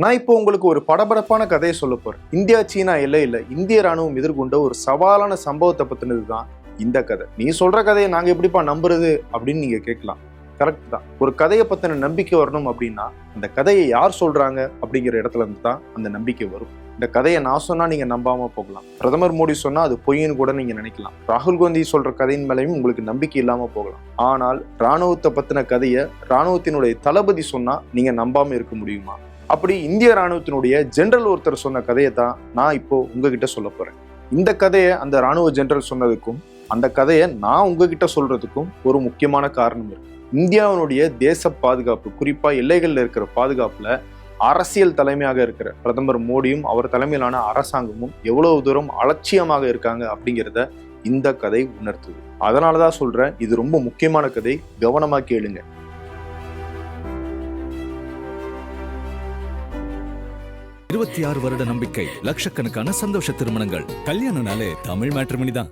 நான் இப்போ உங்களுக்கு ஒரு படபடப்பான கதையை சொல்ல போறேன். இந்தியா சீனா எல்லையில இந்திய ராணுவம் எதிர்கொண்ட ஒரு சவாலான சம்பவத்தை பத்தினது தான் இந்த கதை. நீ சொல்ற கதையை நாங்க எப்படிப்பா நம்புறது அப்படின்னு நீங்க கேட்கலாம். கரெக்ட் தான். ஒரு கதையை பத்தின நம்பிக்கை வரணும் அப்படின்னா அந்த கதையை யார் சொல்றாங்க அப்படிங்கிற இடத்துல இருந்து தான் அந்த நம்பிக்கை வரும். இந்த கதையை நான் சொன்னா நீங்க நம்பாம போகலாம். பிரதமர் மோடி சொன்னா அது பொய்ன்னு கூட நீங்க நினைக்கலாம். ராகுல் காந்தி சொல்ற கதையின் மேலேயும் உங்களுக்கு நம்பிக்கை இல்லாம போகலாம். ஆனால் ராணுவத்தை பத்தின கதையை ராணுவத்தினுடைய தளபதி சொன்னா நீங்க நம்பாம இருக்க முடியுமா? அப்படி இந்திய ராணுவத்தினுடைய ஜெனரல் ஒருத்தர் சொன்ன கதையை தான் நான் இப்போ உங்ககிட்ட சொல்ல போறேன். இந்த கதையை அந்த ராணுவ ஜெனரல் சொன்னதுக்கும் அந்த கதையை நான் உங்ககிட்ட சொல்றதுக்கும் ஒரு முக்கியமான காரணம் இருக்கு. இந்தியாவினுடைய தேச பாதுகாப்பு, குறிப்பா எல்லைகள்ல இருக்கிற பாதுகாப்புல அரசியல் தலைமையாக இருக்கிற பிரதமர் மோடியும் அவர் தலைமையிலான அரசாங்கமும் எவ்வளவு தூரம் அலட்சியமாக இருக்காங்க அப்படிங்கிறத இந்த கதை உணர்த்துது. அதனாலதான் சொல்றேன், இது ரொம்ப முக்கியமான கதை, கவனமா கேளுங்க. 26 வருட நம்பிக்கை, லட்சக்கணக்கான சந்தோஷ திருமணங்கள். கல்யாணம்னாலே தமிழ் மேட்ரிமோனி தான்.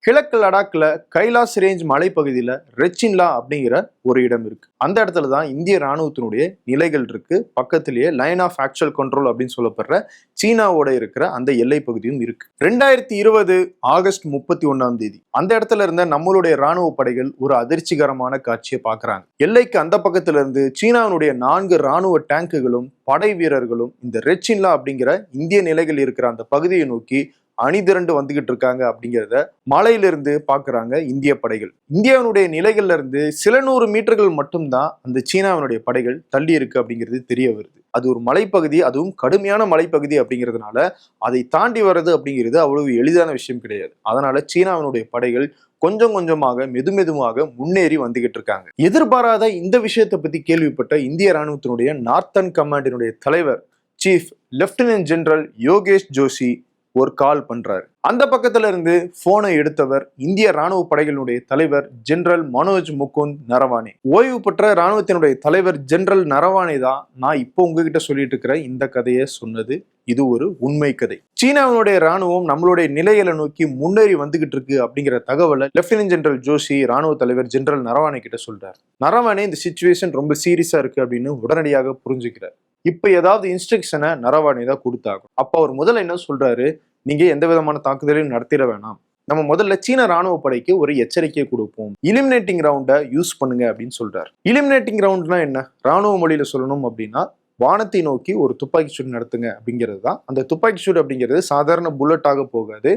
கிழக்கு லடாக்ல கைலாஸ் ரேஞ்ச் மலைப்பகுதியில ரெச்சின்லா அப்படிங்கிற ஒரு இடம் இருக்கு. அந்த இடத்துல தான் இந்திய ராணுவத்தினுடைய நிலைகள் இருக்கு. பக்கத்திலேயே லைன் ஆஃப் ஆக்சுவல் கண்ட்ரோல் அப்படின்னு சொல்லப்படுற சீனாவோட இருக்கிற அந்த எல்லை பகுதியும் இருக்கு. 2020 ஆகஸ்ட் 31 அந்த இடத்துல இருந்த நம்மளுடைய ராணுவ படைகள் ஒரு அதிர்ச்சிகரமான காட்சியை பாக்குறாங்க. எல்லைக்கு அந்த பக்கத்துல இருந்து சீனாவினுடைய 4 ராணுவ டேங்குகளும் படை வீரர்களும் இந்த ரெச்சின்லா அப்படிங்கிற இந்திய நிலைகள் இருக்கிற அந்த பகுதியை நோக்கி அணிதிரண்டு வந்துகிட்டு இருக்காங்க அப்படிங்கிறத மலையிலிருந்து பாக்குறாங்க இந்திய படைகள். இந்தியாவினுடைய நிலைகள்ல இருந்து சில 100 மீட்டர்கள் மட்டும்தான் அந்த சீனாவினுடைய படைகள் தள்ளி இருக்கு அப்படிங்கிறது தெரிய வருது. அது ஒரு மலைப்பகுதி, அதுவும் கடுமையான மலைப்பகுதி அப்படிங்கிறதுனால அதை தாண்டி வர்றது அப்படிங்கிறது அவ்வளவு எளிதான விஷயம் கிடையாது. அதனால சீனாவினுடைய படைகள் கொஞ்சம் கொஞ்சமாக மெதுமெதுவாக முன்னேறி வந்துகிட்டு இருக்காங்க. எதிர்பாராத இந்த விஷயத்தை பத்தி கேள்விப்பட்ட இந்திய ராணுவத்தினுடைய நார்த்தன் கமாண்டினுடைய தலைவர் chief lieutenant general Yogesh Joshi ஒரு கால் பண்றாரு. அந்த பக்கத்துல இருந்து போனை எடுத்தவர் இந்திய ராணுவ படைகளுடைய தலைவர் ஜெனரல் மனோஜ் முகுந்த் நரவானே. ஓய்வு பெற்ற ராணுவத்தினுடைய தலைவர் ஜெனரல் நரவானே தான் நான் இப்போ உங்ககிட்ட சொல்லிட்டு இருக்கிற இந்த கதையை சொன்னது. இது ஒரு உண்மை கதை. சீனாவினுடைய ராணுவம் நம்மளுடைய நிலைகளை நோக்கி முன்னேறி வந்துகிட்டு இருக்கு அப்படிங்கிற தகவலை லெப்டினன்ட் ஜெனரல் ஜோஷி ராணுவ தலைவர் ஜெனரல் நரவானே கிட்ட சொல்றாரு. நரவானே இந்த சிச்சுவேஷன் ரொம்ப சீரியஸா இருக்கு அப்படின்னு உடனடியாக புரிஞ்சுக்கிறார். இப்ப ஏதாவது இன்ஸ்ட்ரக்ஷனை நரவானே தான் கொடுத்தாகும். அப்ப அவர் முதல்ல என்ன சொல்றாரு, நீங்க எந்த விதமான தாக்குதலையும் நடத்திட வேணாம், நம்ம முதல்ல சீன ராணுவ படைக்கு ஒரு எச்சரிக்கையை கொடுப்போம், இலிமினேட்டிங் ரவுண்டை யூஸ் பண்ணுங்க அப்படின்னு சொல்றாரு. இலிமினேட்டிங் ரவுண்ட்னா என்ன, ராணுவ மொழியில சொல்லணும் அப்படின்னா வானத்தை நோக்கி ஒரு துப்பாக்கி சூடு நடத்துங்க அப்படிங்கிறது தான். அந்த துப்பாக்கி சூடு அப்படிங்கிறது சாதாரண புல்லட்டாக போகாது,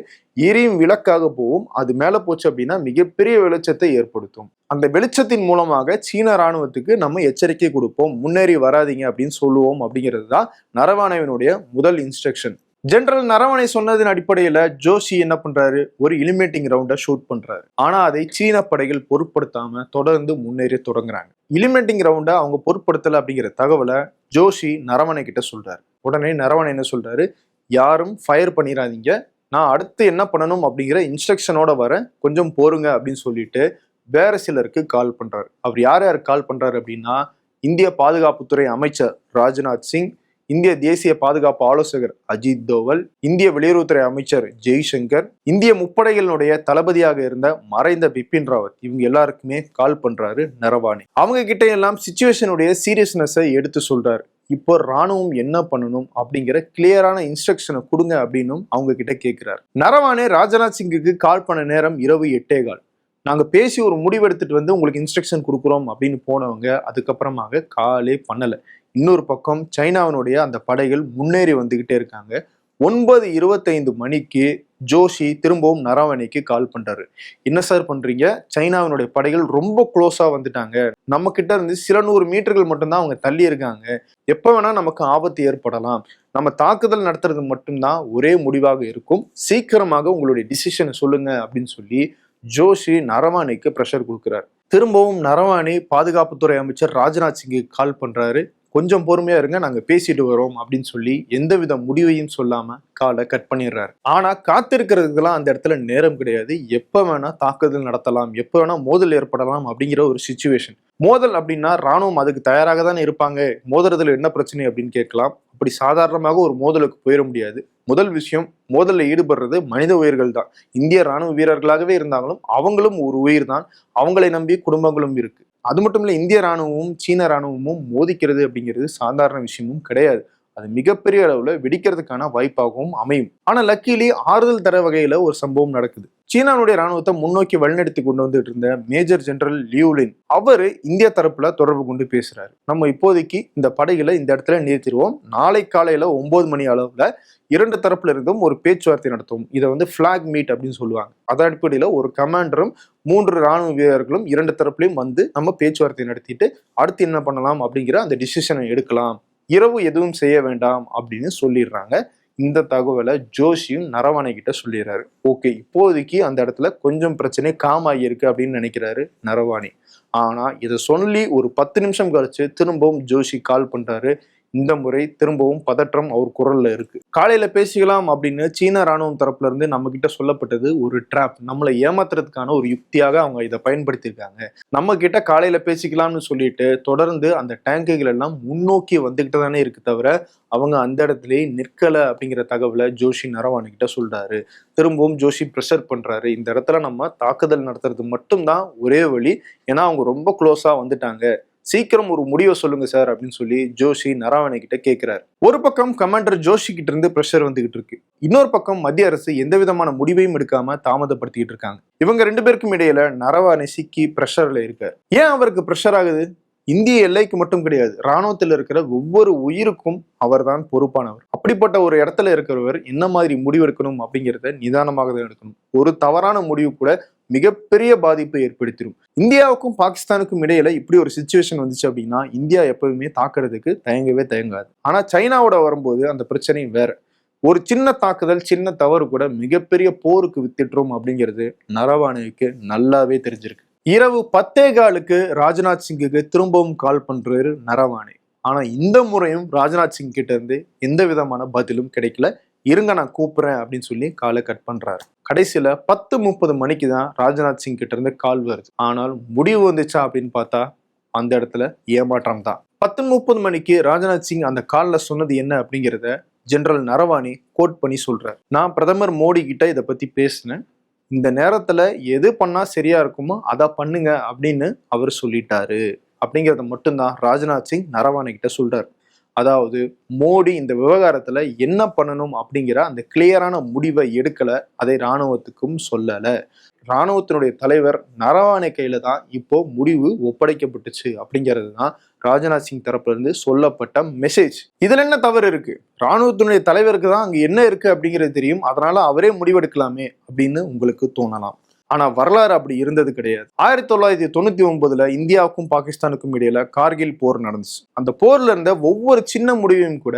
எரியும் விளக்காக போகும். அது மேல போச்சு அப்படின்னா மிகப்பெரிய வெளிச்சத்தை ஏற்படுத்தும். அந்த வெளிச்சத்தின் மூலமாக சீன ராணுவத்துக்கு நம்ம எச்சரிக்கை கொடுப்போம், முன்னேறி வராதிங்க அப்படின்னு சொல்லுவோம் அப்படிங்கிறது தான் நரவானேவினுடைய முதல் இன்ஸ்ட்ரக்ஷன். ஜெனரல் நரவானே சொன்னதின் அடிப்படையில ஜோஷி என்ன பண்றாரு, ஒரு இலிமினேட்டிங் ரவுண்டை ஷூட் பண்றாரு. ஆனா அதை சீன படைகள் பொருட்படுத்தாம தொடர்ந்து முன்னேறி தொடங்குறாங்க. இலிமினேட்டிங் ரவுண்டை அவங்க பொருட்படுத்தல அப்படிங்கிற தகவலை ஜோஷி நரவானே கிட்ட சொல்றாரு. உடனே நரவானே என்ன சொல்றாரு, யாரும் ஃபயர் பண்ணிடாதீங்க, நான் அடுத்து என்ன பண்ணணும் அப்படிங்கிற இன்ஸ்ட்ரக்ஷனோட வரேன், கொஞ்சம் போருங்க அப்படின்னு சொல்லிட்டு வேற சிலருக்கு கால் பண்றாரு. அவர் யார் யாருக்கு கால் பண்றாரு அப்படின்னா, இந்திய பாதுகாப்புத்துறை அமைச்சர் ராஜ்நாத் சிங், இந்திய தேசிய பாதுகாப்பு ஆலோசகர் அஜித் தோவல், இந்திய வெளியுறவுத்துறை அமைச்சர் ஜெய்சங்கர், இந்திய முப்படைகளினுடைய தளபதியாக இருந்த மறைந்த பிபின் ராவத், இவங்க எல்லாருக்குமே கால் பண்றாரு நரவானே. அவங்க கிட்ட எல்லாம் சிச்சுவேஷனுடைய சீரியஸ்னஸை எடுத்து சொல்றாரு. இப்போ ராணுவம் என்ன பண்ணணும் அப்படிங்கிற கிளியரான இன்ஸ்ட்ரக்ஷனை கொடுங்க அப்படின்னு அவங்க கிட்ட கேட்கிறாரு. நரவானே ராஜ்நாத் சிங்குக்கு கால் பண்ண நேரம் இரவு 8:15. நாங்க பேசி ஒரு முடிவெடுத்துட்டு வந்து உங்களுக்கு இன்ஸ்ட்ரக்ஷன் கொடுக்குறோம் அப்படின்னு போனவங்க அதுக்கப்புறமாக காலே பண்ணல. இன்னொரு பக்கம் சைனாவினுடைய அந்த படைகள் முன்னேறி வந்துகிட்டே இருக்காங்க. 9:25 மணிக்கு ஜோஷி திரும்பவும் நரவானேக்கு கால் பண்றாரு. என்ன சார் பண்றீங்க, சைனாவினுடைய படைகள் ரொம்ப க்ளோஸா வந்துட்டாங்க, நம்ம கிட்ட இருந்து சில 100 மீட்டர்கள் மட்டும்தான் அவங்க தள்ளி இருக்காங்க, எப்ப வேணா நமக்கு ஆபத்து ஏற்படலாம், நம்ம தாக்குதல் நடத்துறது மட்டும்தான் ஒரே முடிவாக இருக்கும், சீக்கிரமாக உங்களுடைய டிசிஷனை சொல்லுங்க அப்படின்னு சொல்லி ஜோஷி நரவானேக்கு ப்ரெஷர் கொடுக்குறாரு. திரும்பவும் நரவானே பாதுகாப்புத்துறை அமைச்சர் ராஜ்நாத் சிங்குக்கு கால் பண்றாரு. கொஞ்சம் பொறுமையா இருங்க, நாங்க பேசிட்டு வரோம் அப்படின்னு சொல்லி எந்தவித முடிவையும் சொல்லாம காலை கட் பண்ணிடுறாரு. ஆனா காத்திருக்கிறதுக்கெல்லாம் அந்த இடத்துல நேரம் கிடையாது. எப்ப வேணா தாக்குதல் நடத்தலாம், எப்ப வேணா மோதல் ஏற்படலாம் அப்படிங்கிற ஒரு சிச்சுவேஷன். மோதல் அப்படின்னா ராணுவம் அதுக்கு தயாராக தானே இருப்பாங்க, மோதுறதுல என்ன பிரச்சனை அப்படின்னு கேட்கலாம். அப்படி சாதாரணமாக ஒரு மோதலுக்கு போயிட முடியாது. முதல் விஷயம், மோதல்ல ஈடுபடுறது மனித உயிர்கள் தான். இந்திய ராணுவ வீரர்களாகவே இருந்தாலும் அவங்களும் ஒரு உயிர் தான், அவங்களை நம்பி குடும்பங்களும் இருக்கு. அது மட்டும் இல்ல, இந்திய ராணுவமும் சீன ராணுவமும் மோதிக்கிறது அப்படிங்கிறது சாதாரண விஷயமும் கிடையாது. அது மிகப்பெரிய அளவுல வெடிக்கிறதுக்கான வாய்ப்பாகவும் அமையும். ஆனா லக்கிலி ஆறுதல் தர வகையில ஒரு சம்பவம் நடக்குது. சீனாவுடைய ராணுவத்தை முன்னோக்கி வழிநடத்தி கொண்டு வந்துட்டு இருந்த மேஜர் ஜெனரல் லியூலின் அவரு இந்திய தரப்புல தொடர்பு கொண்டு பேசுறாரு. நம்ம இப்போதைக்கு இந்த படைகளை இந்த இடத்துல நிறுத்திடுவோம், நாளை காலையில 9 மணி அளவுல 2 தரப்புல இருந்தும் ஒரு பேச்சுவார்த்தை நடத்தும். இதை ஃபிளாக் மீட் அப்படின்னு சொல்லுவாங்க. அதன் அடிப்படையில ஒரு கமாண்டரும் 3 ராணுவ வீரர்களும் 2 தரப்புலையும் நம்ம பேச்சுவார்த்தை நடத்திட்டு அடுத்து என்ன பண்ணலாம் அப்படிங்கிற அந்த டிசிஷனை எடுக்கலாம், இரவு எதுவும் செய்ய வேண்டாம் அப்படின்னு சொல்லிடுறாங்க. இந்த தகவலை ஜோஷியும் நரவானே கிட்ட சொல்லிடுறாரு. ஓகே, இப்போதைக்கு அந்த இடத்துல கொஞ்சம் பிரச்சனை காம் ஆகியிருக்கு அப்படின்னு நினைக்கிறாரு நரவானே. ஆனா இதை சொல்லி ஒரு 10 நிமிஷம் கழிச்சு திரும்பவும் ஜோஷி கால் பண்றாரு. இந்த முறை திரும்பவும் பதற்றம் அவர் குரல்ல இருக்கு. காலையில பேசிக்கலாம் அப்படின்னு சீன ராணுவம் தரப்புல இருந்து நம்ம கிட்ட சொல்லப்பட்டது ஒரு ட்ராப், நம்மளை ஏமாத்துறதுக்கான ஒரு யுக்தியாக அவங்க இதை பயன்படுத்தியிருக்காங்க. நம்ம கிட்ட காலையில பேசிக்கலாம்னு சொல்லிட்டு தொடர்ந்து அந்த டேங்குகள் எல்லாம் முன்னோக்கி வந்துகிட்டு தானே இருக்கு தவிர அவங்க அந்த இடத்துலயே நிற்கல அப்படிங்கிற தகவலை ஜோஷி நரவானே கிட்ட சொல்றாரு. திரும்பவும் ஜோஷி ப்ரெஷர் பண்றாரு. இந்த இடத்துல நம்ம தாக்குதல் நடத்துறது மட்டும்தான் ஒரே வழி, ஏன்னா அவங்க ரொம்ப க்ளோஸா வந்துட்டாங்க, சீக்கிரம் ஒரு முடிவை சொல்லுங்க சார் அப்படின்னு சொல்லி ஜோஷி நரவானே கிட்ட கேட்கிறாரு. ஒரு பக்கம் கமாண்டர் ஜோஷி கிட்ட இருந்து பிரஷர் வந்துகிட்டு இருக்கு, இன்னொரு பக்கம் மத்திய அரசு எந்த விதமான முடிவையும் எடுக்காம தாமதப்படுத்திட்டு இருக்காங்க. இவங்க 2 பேருக்கும் இடையில நரவானே சிக்கி பிரஷர்ல இருக்காரு. ஏன் அவருக்கு பிரஷர் ஆகுது? இந்திய எல்லைக்கு மட்டும் கிடையாது, ராணுவத்தில் இருக்கிற ஒவ்வொரு உயிருக்கும் அவர் தான் பொறுப்பானவர். அப்படிப்பட்ட ஒரு இடத்துல இருக்கிறவர் என்ன மாதிரி முடிவு எடுக்கணும் அப்படிங்கிறத நிதானமாக தான் எடுக்கணும். ஒரு தவறான முடிவு கூட மிகப்பெரிய பாதிப்பை ஏற்படுத்திடும். இந்தியாவுக்கும் பாகிஸ்தானுக்கும் இடையில இப்படி ஒரு சிச்சுவேஷன் வந்துச்சு அப்படின்னா இந்தியா எப்பவுமே தாக்குறதுக்கு தயங்கவே தயங்காது. ஆனா சைனாவோட வரும்போது அந்த பிரச்சனை வேற. ஒரு சின்ன தாக்குதல், சின்ன தவறு கூட மிகப்பெரிய போருக்கு வித்திட்டுரும் அப்படிங்கிறது நரவானேவுக்கு நல்லாவே தெரிஞ்சிருக்கு. இரவு 10:15 ராஜ்நாத் சிங்குக்கு திரும்பவும் கால் பண்றாரு நரவானே. ஆனா இந்த முறையும் ராஜ்நாத் சிங் கிட்ட இருந்து எந்த விதமான பதிலும் கிடைக்கல. இருங்க நான் கூப்பிடுறேன் அப்படின்னு சொல்லி காலை கட் பண்றாரு. கடைசியில 10:30 மணிக்கு தான் ராஜ்நாத் சிங் கிட்ட இருந்து கால் வருது. ஆனால் முடிவு வந்துச்சா அப்படின்னு பார்த்தா அந்த இடத்துல ஏமாற்றம் தான். 10:30 மணிக்கு ராஜ்நாத் சிங் அந்த கால்ல சொன்னது என்ன அப்படிங்கிறத ஜெனரல் நரவானே கோட் பண்ணி சொல்றாரு. நான் பிரதமர் மோடி கிட்ட இதை பத்தி பேசினேன், இந்த நேரத்துல எது பண்ணா சரியா இருக்குமோ அதை பண்ணுங்க அப்படின்னு அவர் சொல்லிட்டாரு அப்படிங்கிறத மட்டும்தான் ராஜ்நாத் சிங் நரவானே கிட்ட சொல்றாரு. அதாவது மோடி இந்த விவகாரத்துல என்ன பண்ணணும் அப்படிங்கிற அந்த கிளியரான முடிவை எடுக்கல, அதை இராணுவத்துக்கும் சொல்லல. இராணுவத்தினுடைய தலைவர் நரவானே கையில தான் இப்போ முடிவு ஒப்படைக்கப்பட்டுச்சு அப்படிங்கிறது தான் ராஜ்நாத் சிங் தரப்புல இருந்து சொல்லப்பட்ட மெசேஜ். இதுல என்ன தவறு இருக்கு? இராணுவத்தினுடைய தலைவருக்கு தான் அங்க என்ன இருக்கு அப்படிங்கிறது தெரியும், அதனால அவரே முடிவெடுக்கலாமே அப்படின்னு உங்களுக்கு தோணலாம். ஆனா வரலாறு அப்படி இருந்தது கிடையாது. 1999 இந்தியாவுக்கும் பாகிஸ்தானுக்கும் இடையில கார்கில் போர் நடந்துச்சு. அந்த போர்ல இருந்த ஒவ்வொரு சின்ன முடிவையும் கூட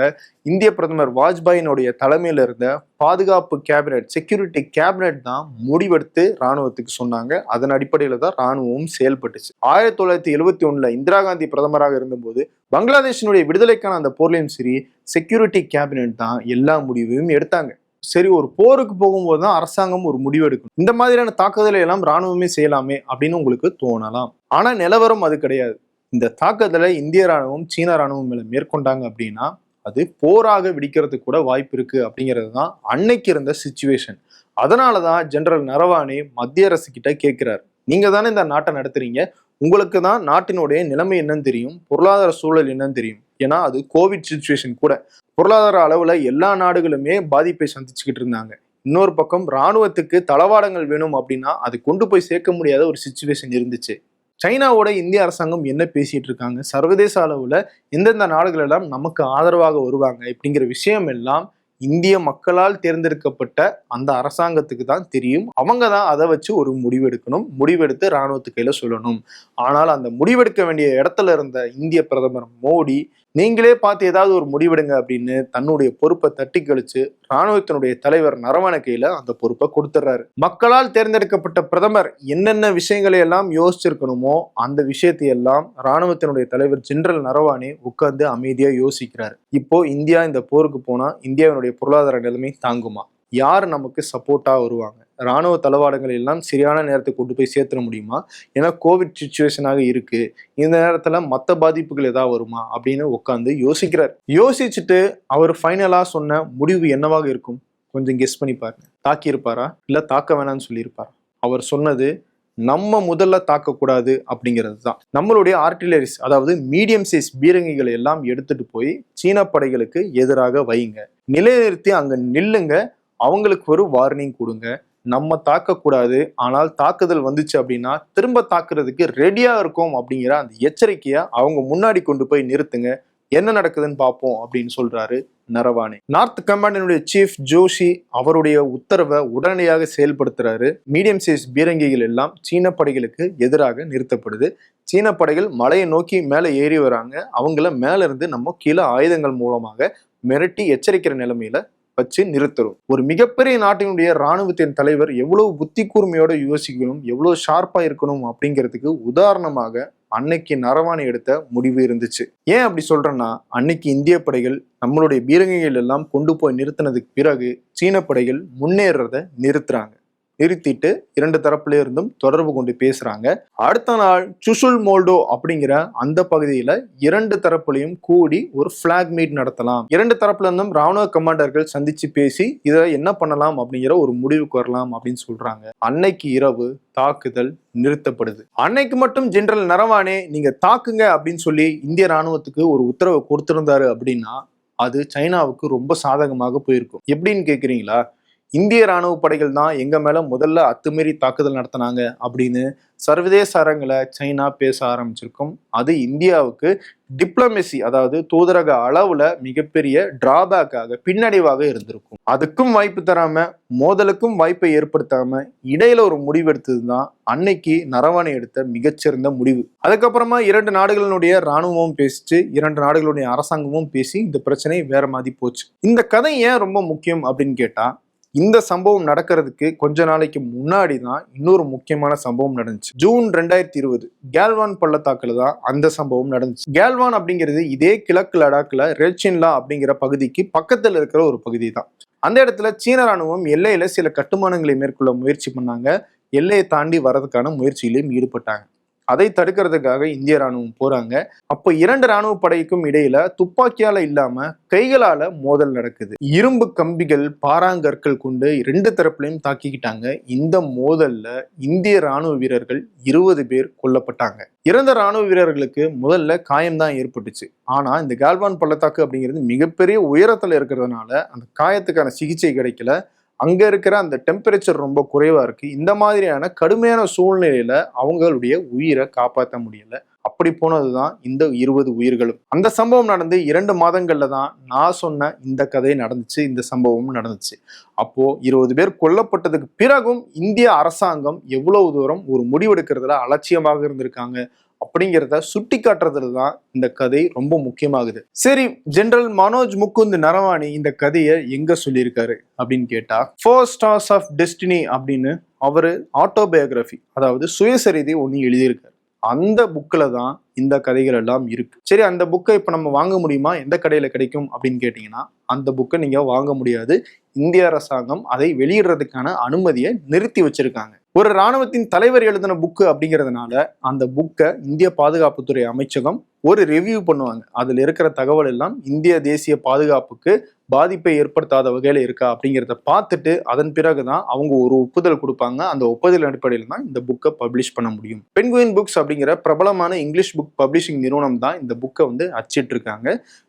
இந்திய பிரதமர் வாஜ்பாயினுடைய தலைமையில இருந்த பாதுகாப்பு கேபினெட், செக்யூரிட்டி கேபினெட் தான் முடிவெடுத்து ராணுவத்துக்கு சொன்னாங்க. அதன் அடிப்படையில தான் ராணுவம் செயல்பட்டுச்சு. 1971 இந்திரா காந்தி பிரதமராக இருந்தபோது பங்களாதேஷினுடைய விடுதலைக்கான அந்த போர்லையும் சரி, செக்யூரிட்டி கேபினெட் தான் எல்லா முடிவையும் எடுத்தாங்க. சரி, ஒரு போருக்கு போகும்போது தான் அரசாங்கம் ஒரு முடிவு எடுக்கும், இந்த மாதிரியான தாக்குதலை எல்லாம் ராணுவமே செய்யலாமே அப்படின்னு உங்களுக்கு தோணலாம். ஆனா நிலவரம் அது கிடையாது. இந்த தாக்குதலை இந்திய ராணுவம் சீன ராணுவம் மேல மேற்கொண்டாங்க அப்படின்னா அது போராக வெடிக்கிறதுக்கு கூட வாய்ப்பு இருக்கு அப்படிங்கிறது தான் அன்னைக்கு இருந்த சிச்சுவேஷன். அதனாலதான் ஜெனரல் நரவானே மத்திய அரசு கிட்ட கேட்கிறாரு, நீங்க தானே இந்த நாட்டை நடத்துறீங்க, உங்களுக்கு தான் நாட்டினுடைய நிலைமை என்னன்னு தெரியும், பொருளாதார சூழல் என்னன்னு தெரியும். ஏன்னா அது கோவிட் சிச்சுவேஷன் கூட, பொருளாதார அளவுல எல்லா நாடுகளுமே பாதிப்பை சந்திச்சுக்கிட்டு இருந்தாங்க. இன்னொரு பக்கம் இராணுவத்துக்கு தளவாடங்கள் வேணும் அப்படின்னா அது கொண்டு போய் சேர்க்க முடியாத ஒரு சிச்சுவேஷன் இருந்துச்சு. சைனாவோட இந்திய அரசாங்கம் என்ன பேசிட்டு இருக்காங்க, சர்வதேச அளவுல எந்தெந்த நாடுகள் எல்லாம் நமக்கு ஆதரவாக வருவாங்க இப்படிங்கிற விஷயம் எல்லாம் இந்திய மக்களால் தேர்ந்தெடுக்கப்பட்ட அந்த அரசாங்கத்துக்கு தான் தெரியும். அவங்க தான் அதை வச்சு ஒரு முடிவெடுக்கணும், முடிவெடுத்து இராணுவத்து கையில சொல்லணும். ஆனால் அந்த முடிவெடுக்க வேண்டிய இடத்துல இருந்த இந்திய பிரதமர் மோடி நீங்களே பார்த்து ஏதாவது ஒரு முடிவெடுங்க அப்படின்னு தன்னுடைய பொறுப்பை தட்டி கழிச்சு இராணுவத்தினுடைய தலைவர் நரவானே கையில அந்த பொறுப்பை கொடுத்துட்றாரு. மக்களால் தேர்ந்தெடுக்கப்பட்ட பிரதமர் என்னென்ன விஷயங்களை எல்லாம் யோசிச்சிருக்கணுமோ அந்த விஷயத்தை எல்லாம் இராணுவத்தினுடைய தலைவர் ஜெனரல் நரவானே உட்கார்ந்து அமைதியா யோசிக்கிறாரு. இப்போ இந்தியா இந்த போருக்கு போனா இந்தியாவினுடைய பொருளாதார நிலைமை தாங்குமா, யார் நமக்கு சப்போர்ட்டா வருவாங்க, இராணுவ தளவாடங்கள் எல்லாம் சரியான நேரத்துக்கு கொண்டு போய் சேர்த்துட முடியுமா, ஏன்னா கோவிட் சிச்சுவேஷனாக இருக்கு, இந்த நேரத்துல மற்ற பாதிப்புகள் ஏதாவது வருமா அப்படின்னு உட்காந்து யோசிக்கிறார். யோசிச்சுட்டு அவர் ஃபைனலா சொன்ன முடிவு என்னவாக இருக்கும் கொஞ்சம் கெஸ் பண்ணி பாருங்க. தாக்கி இருப்பாரா இல்ல தாக்க வேணாம்னு சொல்லியிருப்பாரா? அவர் சொன்னது நம்ம முதல்ல தாக்கக்கூடாது அப்படிங்கிறது தான். நம்மளுடைய ஆர்டிலரிஸ், அதாவது மீடியம் சைஸ் பீரங்கிகளை எல்லாம் எடுத்துட்டு போய் சீன படைகளுக்கு எதிராக வைங்க, நிலைநிறுத்தி அங்க நில்லுங்க, அவங்களுக்கு ஒரு வார்னிங் கொடுங்க. நம்ம தாக்கக்கூடாது, ஆனால் தாக்குதல் வந்துச்சு அப்படின்னா திரும்ப தாக்குறதுக்கு ரெடியா இருக்கும் அப்படிங்கிற அந்த எச்சரிக்கையை அவங்க முன்னாடி கொண்டு போய் நிறுத்துங்க, என்ன நடக்குதுன்னு பார்ப்போம் அப்படின்னு சொல்றாரு நரவானே. நார்த் கமாண்டினுடைய சீஃப் ஜோஷி அவருடைய உத்தரவை உடனடியாக செயல்படுத்துறாரு. மீடியம் சைஸ் பீரங்கிகள் எல்லாம் சீன படைகளுக்கு எதிராக நிறுத்தப்படுது. சீன படைகள் மலையை நோக்கி மேலே ஏறி வராங்க. அவங்கள மேல இருந்து நம்ம கீழே ஆயுதங்கள் மூலமாக மிரட்டி எச்சரிக்கிற நிலைமையில வச்சு நிறுத்துறோம். ஒரு மிகப்பெரிய நாட்டினுடைய இராணுவத்தின் தலைவர் எவ்வளவு புத்தி கூர்மையோட யோசிக்கணும், எவ்வளவு ஷார்ப்பா இருக்கணும் அப்படிங்கிறதுக்கு உதாரணமாக அன்னைக்கு நரவானே எடுத்த முடிவு இருந்துச்சு. ஏன் அப்படி சொல்றேன்னா, அன்னைக்கு இந்திய படைகள் நம்மளுடைய பீரங்கிகள் எல்லாம் கொண்டு போய் நிறுத்தினதுக்கு பிறகு சீன படைகள் முன்னேறத நிறுத்துறாங்க. நிறுத்திட்டு இரண்டு தரப்புல இருந்தும் தொடர்பு கொண்டு பேசுறாங்க. அடுத்த நாள் சுசுல் மோல்டோ அப்படிங்கிற அந்த பகுதியில இரண்டு தரப்புலையும் கூடி ஒரு பிளாக் மீட் நடத்தலாம், இரண்டு தரப்புல இருந்தும் ராணுவ கமாண்டர்கள் சந்திச்சு பேசி இதை என்ன பண்ணலாம் அப்படிங்கிற ஒரு முடிவுக்கு வரலாம் அப்படின்னு சொல்றாங்க. அன்னைக்கு இரவு தாக்குதல் நிறுத்தப்படுது. அன்னைக்கு மட்டும் ஜெனரல் நரவானே நீங்க தாக்குங்க அப்படின்னு சொல்லி இந்திய ராணுவத்துக்கு ஒரு உத்தரவை கொடுத்திருந்தாரு அப்படின்னா அது சைனாவுக்கு ரொம்ப சாதகமாக போயிருக்கும். எப்படின்னு கேக்குறீங்களா? இந்திய ராணுவ படைகள் தான் எங்க மேல முதல்ல அத்துமீறி தாக்குதல் நடத்தினாங்க அப்படின்னு சர்வதேச அரங்கில சைனா பேச ஆரம்பிச்சிருக்கும். அது இந்தியாவுக்கு டிப்ளமேசி, அதாவது தூதரக அளவுல மிகப்பெரிய டிராபேக்காக, பின்னடைவாக இருந்திருக்கும். அதுக்கும் வாய்ப்பு தராம, மோதலுக்கும் வாய்ப்பை ஏற்படுத்தாம இடையில ஒரு முடிவு எடுத்ததுதான் அன்னைக்கு நரவானே எடுத்த மிகச்சிறந்த முடிவு. அதுக்கப்புறமா இரண்டு நாடுகளினுடைய இராணுவமும் பேசிச்சு, இரண்டு நாடுகளுடைய அரசாங்கமும் பேசி இந்த பிரச்சனை வேற மாதிரி போச்சு. இந்த கதை ஏன் ரொம்ப முக்கியம் அப்படின்னு கேட்டா, இந்த சம்பவம் நடக்கிறதுக்கு கொஞ்ச நாளைக்கு முன்னாடி தான் இன்னொரு முக்கியமான சம்பவம் நடந்துச்சு. ஜூன் 2020 கேல்வான் பள்ளத்தாக்குல தான் அந்த சம்பவம் நடந்துச்சு. கேல்வான் அப்படிங்கிறது இதே கிழக்கு லடாக்ல ரெச்சின்லா அப்படிங்கிற பகுதிக்கு பக்கத்துல இருக்கிற ஒரு பகுதி தான். அந்த இடத்துல சீன ராணுவம் எல்லையில சில கட்டுமானங்களை மேற்கொள்ள முயற்சி பண்ணாங்க. எல்லையை தாண்டி வர்றதுக்கான முயற்சியிலும் ஈடுபட்டாங்க. அதை தடுக்கிறதுக்காக இந்திய ராணுவம் போறாங்க. அப்போ இரண்டு ராணுவ படைக்கும் இடையில துப்பாக்கியால இல்லாம கைகளால மோதல் நடக்குது. இரும்பு கம்பிகள், பாறாங்கற்கள் கொண்டு இரண்டு தரப்புலையும் தாக்கிக்கிட்டாங்க. இந்த மோதல்ல இந்திய ராணுவ வீரர்கள் 20 பேர் கொல்லப்பட்டாங்க. இறந்த ராணுவ வீரர்களுக்கு முதல்ல காயம்தான் ஏற்பட்டுச்சு. ஆனா இந்த கால்வான் பள்ளத்தாக்கு அப்படிங்கிறது மிகப்பெரிய உயரத்துல இருக்கிறதுனால அந்த காயத்துக்கான சிகிச்சை கிடைக்கல. அங்க இருக்கிற அந்த டெம்பரேச்சர் ரொம்ப குறைவா இருக்கு. இந்த மாதிரியான கடுமையான சூழ்நிலையில அவங்களுடைய உயிரை காப்பாற்ற முடியல. அப்படி போனதுதான் இந்த 20 உயிர்களும். அந்த சம்பவம் நடந்து 2 மாதங்கள்ல தான் நான் சொன்ன இந்த கதை நடந்துச்சு, இந்த சம்பவமும் நடந்துச்சு. அப்போ 20 பேர் கொல்லப்பட்டதுக்கு பிறகும் இந்திய அரசாங்கம் எவ்வளவு தூரம் ஒரு முடிவெடுக்கிறதுல அலட்சியமாக இருந்திருக்காங்க அப்படிங்கிறத சுட்டி காட்டுறதுல தான் இந்த கதை ரொம்ப முக்கியமாகுது. சரி, ஜெனரல் மனோஜ் முகுந்த் நரவானே இந்த கதையை எங்க சொல்லியிருக்காரு அப்படின்னு கேட்டா, 4 Stars of Destiny அப்படின்னு அவரு ஆட்டோபயோகிராஃபி, அதாவது சுயசரிதை ஒண்ணு எழுதியிருக்காரு. அந்த புக்ல தான் இந்த கதைகள் எல்லாம் இருக்கு. சரி, அந்த புக்கை இப்ப நம்ம வாங்க முடியுமா, எந்த கடையில கிடைக்கும் அப்படின்னு கேட்டீங்கன்னா, அந்த புக்கை நீங்க வாங்க முடியாது. இந்திய அரசாங்கம் அதை வெளியிடுறதுக்கான அனுமதியை நிறுத்தி வச்சிருக்காங்க. ஒரு இராணுவத்தின் தலைவர் எழுதின புக்கு அப்படிங்கிறதுனால அந்த புக்கை இந்திய பாதுகாப்புத்துறை அமைச்சகம் ஒரு ரிவ்யூ பண்ணுவாங்க. அதுல இருக்கிற தகவல் எல்லாம் இந்திய தேசிய பாதுகாப்புக்கு பாதிப்பை ஏற்படுத்தாத வகையில இருக்கா அப்படிங்கிறத பார்த்துட்டு அதன் பிறகுதான் அவங்க ஒரு ஒப்புதல் கொடுப்பாங்க. அந்த ஒப்புதல் அடிப்படையில் தான் இந்த புக்கை பப்ளிஷ் பண்ண முடியும். பென்குயின் புக்ஸ் அப்படிங்கிற பிரபலமான இங்கிலீஷ் புக் பப்ளிஷிங் நிறுவனம் தான் இந்த புக்கை அச்சிட்டு இருக்காங்க.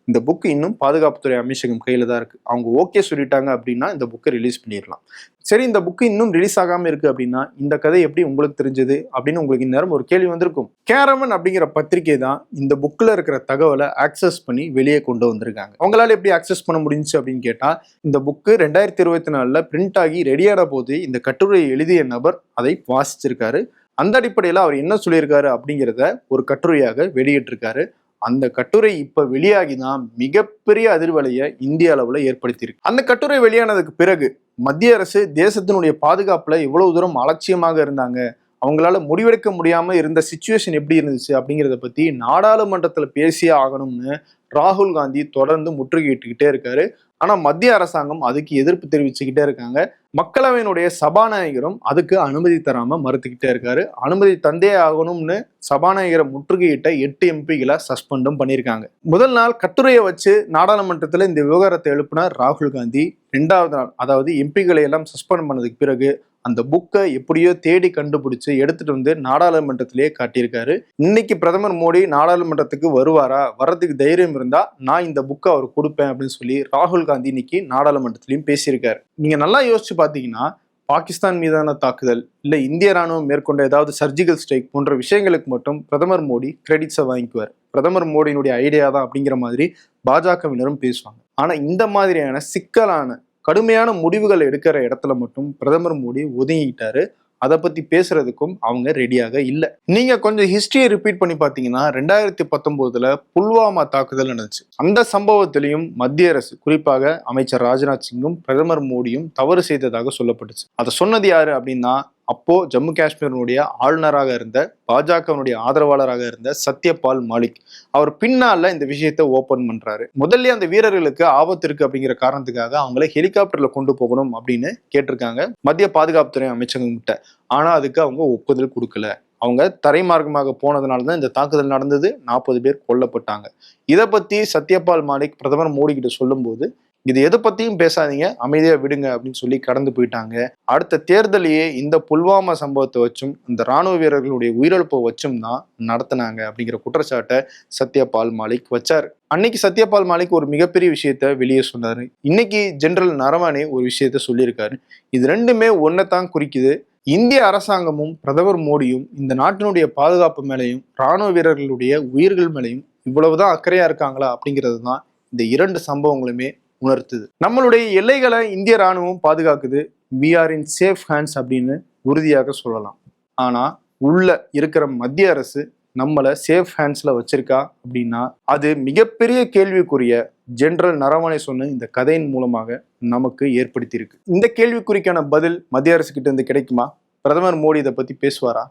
இந்த புக் இன்னும் பாதுகாப்புத்துறை அமைச்சகம் கையில தான் இருக்கு. அவங்க ஓகே சொல்லிட்டாங்க அப்படின்னா இந்த புக்கை ரிலீஸ் பண்ணிடலாம். சரி, இந்த புக்கு இன்னும் ரிலீஸ் ஆகாம இருக்கு அப்படின்னா இந்த கதை எப்படி உங்களுக்கு தெரிஞ்சது அப்படின்னு உங்களுக்கு இந்நேரம் ஒரு கேள்வி வந்திருக்கும். கேரவன் அப்படிங்கிற பத்திரிகை தான் இந்த புக்ல இருக்கிற தகவலை ஆக்சஸ் பண்ணி வெளியே கொண்டு வந்திருக்காங்க. அவங்களால எப்படி ஆக்சஸ் பண்ண முடிஞ்சு அப்படின்னு கேட்டா, இந்த புக்கு 2024 பிரிண்ட் ஆகி ரெடியான போது இந்த கட்டுரையை எழுதிய நபர் அதை வாசிச்சிருக்காரு. அந்த அடிப்படையில அவர் என்ன சொல்லியிருக்காரு அப்படிங்கிறத ஒரு கட்டுரையாக வெளியிட்டிருக்காரு. அந்த கட்டுரை இப்ப வெளியாகிதான் மிகப்பெரிய அதிர்வலையை இந்திய அளவுல ஏற்படுத்தியிருக்கு. அந்த கட்டுரை வெளியானதுக்கு பிறகு மத்திய அரசு தேசத்தினுடைய பாதுகாப்புல எவ்வளவு தூரம் அலட்சியமாக இருந்தாங்க, அவங்களால முடிவெடுக்க முடியாம இருந்த சிச்சுவேஷன் எப்படி இருந்துச்சு அப்படிங்கிறத பத்தி நாடாளுமன்றத்துல பேசியே ஆகணும்னு ராகுல் காந்தி தொடர்ந்து முற்றுகையிட்டுக்கிட்டே இருக்காரு. ஆனா மத்திய அரசாங்கம் அதுக்கு எதிர்ப்பு தெரிவிச்சுக்கிட்டே இருக்காங்க. மக்களவையினுடைய சபாநாயகரும் அதுக்கு அனுமதி தராம மறுத்துக்கிட்டே இருக்காரு. அனுமதி தந்தே ஆகணும்னு சபாநாயகரை முற்றுகையிட்ட 8 எம்பிகளை சஸ்பெண்டும் பண்ணியிருக்காங்க. முதல் நாள் கட்டுரையை வச்சு நாடாளுமன்றத்துல இந்த விவகாரத்தை எழுப்பினார் ராகுல் காந்தி. 2வது நாள், அதாவது எம்பிகளை எல்லாம் சஸ்பெண்ட் பண்ணதுக்கு பிறகு அந்த புக்கை எப்படியோ தேடி கண்டுபிடிச்சு எடுத்துட்டு வந்து நாடாளுமன்றத்திலேயே காட்டியிருக்காரு. இன்னைக்கு பிரதமர் மோடி நாடாளுமன்றத்துக்கு வருவாரா, வர்றதுக்கு தைரியம் இருந்தா நான் இந்த புக்கை அவர் கொடுப்பேன் அப்படின்னு சொல்லி ராகுல் காந்தி இன்னைக்கு நாடாளுமன்றத்திலையும் பேசியிருக்காரு. நீங்க நல்லா யோசிச்சு பாத்தீங்கன்னா, பாகிஸ்தான் மீதான தாக்குதல் இல்ல இந்திய ராணுவம் மேற்கொண்ட ஏதாவது சர்ஜிக்கல் ஸ்ட்ரைக் போன்ற விஷயங்களுக்கு மட்டும் பிரதமர் மோடி கிரெடிட்ஸை வாங்கிக்குவார். பிரதமர் மோடியினுடைய ஐடியா தான் அப்படிங்கிற மாதிரி பாஜகவினரும் பேசுவாங்க. ஆனா இந்த மாதிரியான சிக்கலான கடுமையான முடிவுகள் எடுக்கிற இடத்துல மட்டும் பிரதமர் மோடி ஒதுங்கிட்டாரு. அதை பத்தி பேசுறதுக்கும் அவங்க ரெடியாக இல்லை. நீங்க கொஞ்சம் ஹிஸ்டரியை ரிப்பீட் பண்ணி பாத்தீங்கன்னா 2019 புல்வாமா தாக்குதல் நடந்துச்சு. அந்த சம்பவத்திலையும் மத்திய அரசு, குறிப்பாக அமைச்சர் ராஜ்நாத் சிங்கும் பிரதமர் மோடியும் தவறு செய்ததாக சொல்லப்பட்டுச்சு. அதை சொன்னது யாரு அப்படின்னா, அப்போ ஜம்மு காஷ்மீரினுடைய ஆளுநராக இருந்த பாஜகவினுடைய ஆதரவாளராக இருந்த சத்யபால் மாலிக். அவர் பின்னால இந்த விஷயத்தை ஓபன் பண்றாரு. முதல்ல அந்த வீரர்களுக்கு ஆபத்து இருக்கு அப்படிங்கிற காரணத்துக்காக அவங்களை ஹெலிகாப்டர்ல கொண்டு போகணும் அப்படின்னு கேட்டிருக்காங்க மத்திய பாதுகாப்புத்துறை அமைச்சகம் கிட்ட. ஆனா அதுக்கு அவங்க ஒப்புதல் கொடுக்கல. அவங்க தரைமார்க்கமாக போனதுனாலதான் இந்த தாக்குதல் நடந்தது. 40 பேர் கொல்லப்பட்டாங்க. இதை பத்தி சத்யபால் மாலிக் பிரதமர் மோடி கிட்ட சொல்லும் போது, இது எதை பத்தியும் பேசாதீங்க, அமைதியா விடுங்க அப்படின்னு சொல்லி கடந்து போயிட்டாங்க. அடுத்த தேர்தலையே இந்த புல்வாமா சம்பவத்தை வச்சும் இந்த ராணுவ வீரர்களுடைய உயிரிழப்பை வச்சும் தான் நடத்தினாங்க அப்படிங்கிற குற்றச்சாட்டை சத்யபால் மாலிக் வச்சார். அன்னைக்கு சத்யபால் மாலிக் ஒரு மிகப்பெரிய விஷயத்த வெளியே சொன்னாரு. இன்னைக்கு ஜெனரல் நரவானே ஒரு விஷயத்த சொல்லியிருக்காரு. இது ரெண்டுமே ஒன்னைத்தான் குறிக்குது. இந்திய அரசாங்கமும் பிரதமர் மோடியும் இந்த நாட்டினுடைய பாதுகாப்பு மேலையும் ராணுவ வீரர்களுடைய உயிர்கள் மேலையும் இவ்வளவுதான் அக்கறையா இருக்காங்களா அப்படிங்கிறது தான் இந்த 2 சம்பவங்களுமே உணர்த்துது. நம்மளுடைய எல்லைகளை இந்திய ராணுவம் பாதுகாக்குது. we are in safe hands அப்படின்னு உறுதியாக சொல்லலாம். ஆனா உள்ள இருக்கிற மத்திய அரசு நம்மளை சேஃப் ஹேண்ட்ஸ்ல வச்சிருக்கா அப்படின்னா அது மிகப்பெரிய கேள்விக்குரிய ஜெனரல் நரவானே சொன்ன இந்த கதையின் மூலமாக நமக்கு ஏற்படுத்தி இருக்கு. இந்த கேள்விக்குறிக்கான பதில் மத்திய அரசு கிட்ட இருந்து கிடைக்குமா? பிரதமர் மோடி இதை பத்தி பேசுவாரா?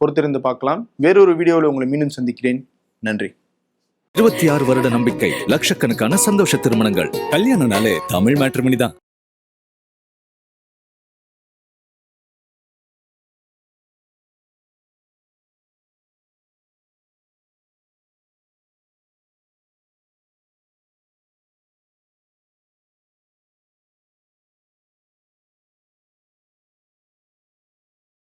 பொறுத்திருந்து பார்க்கலாம். வேறொரு வீடியோவில் உங்களை மீண்டும் சந்திக்கிறேன். நன்றி. 26 வருட நம்பிக்கை, லட்சக்கணக்கான சந்தோஷ திருமணங்கள். கல்யாணம்னாலே தமிழ் மேட்ரிமனி தான்.